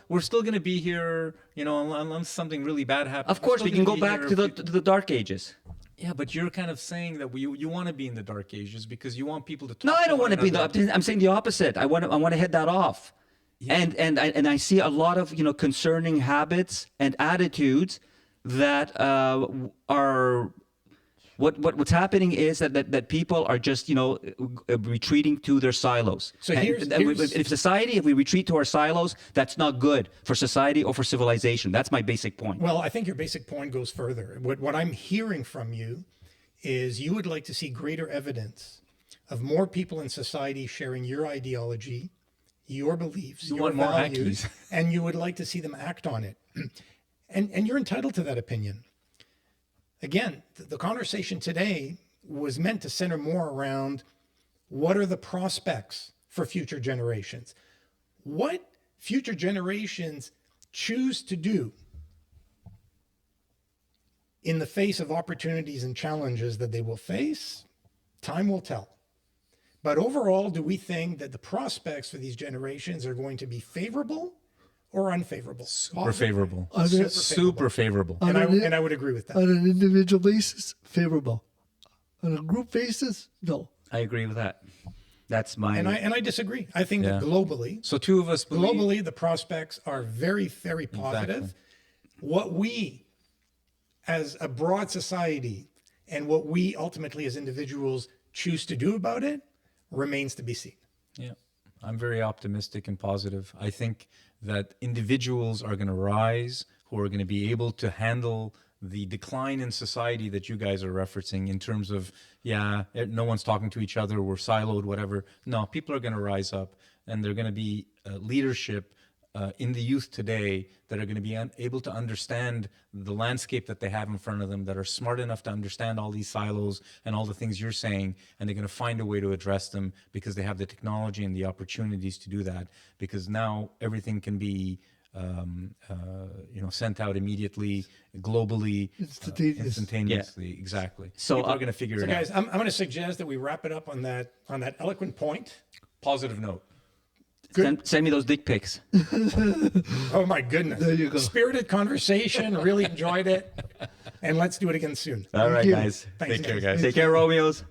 We're still going to be here, unless something really bad happens. Of course, we can go back to the Dark Ages. Yeah, but you're kind of saying that you want to be in the Dark Ages because you want people to talk. No, I to don't one want to be. another. I'm saying the opposite. I want to head that off. Yeah. And I see a lot of concerning habits and attitudes that are what's happening is that people are just retreating to their silos. So if we retreat to our silos, that's not good for society or for civilization. That's my basic point. Well, I think your basic point goes further. What I'm hearing from you is you would like to see greater evidence of more people in society sharing your ideology, your beliefs, your values, and you would like to see them act on it. And you're entitled to that opinion. Again, the conversation today was meant to center more around what are the prospects for future generations? What future generations choose to do in the face of opportunities and challenges that they will face, time will tell. But overall, do we think that the prospects for these generations are going to be favorable or unfavorable? Super favorable. Super favorable. And I would agree with that. On an individual basis, favorable. On a group basis, no. I agree with that. That's my... And I disagree. I think that globally... So two of us believe... Globally, the prospects are very, very positive. Exactly. What we, as a broad society, And what we ultimately as individuals choose to do about it remains to be seen. Yeah, I'm very optimistic and positive. I think that individuals are going to rise who are going to be able to handle the decline in society that you guys are referencing in terms of, yeah, no one's talking to each other, we're siloed, whatever. No, people are going to rise up, and they're going to be leadership in the youth today that are going to be able to understand the landscape that they have in front of them, that are smart enough to understand all these silos and all the things you're saying, and they're going to find a way to address them because they have the technology and the opportunities to do that, because now everything can be sent out immediately, globally, instantaneously. Exactly. So people are going to figure it Guys, out. I'm going to suggest that we wrap it up on that eloquent point. Positive note. Send me those dick pics. Oh my goodness. There you go. Spirited conversation. Really enjoyed it. And let's do it again soon. All right, you. guys. Thanks, Take care, guys. Take care, Romeos.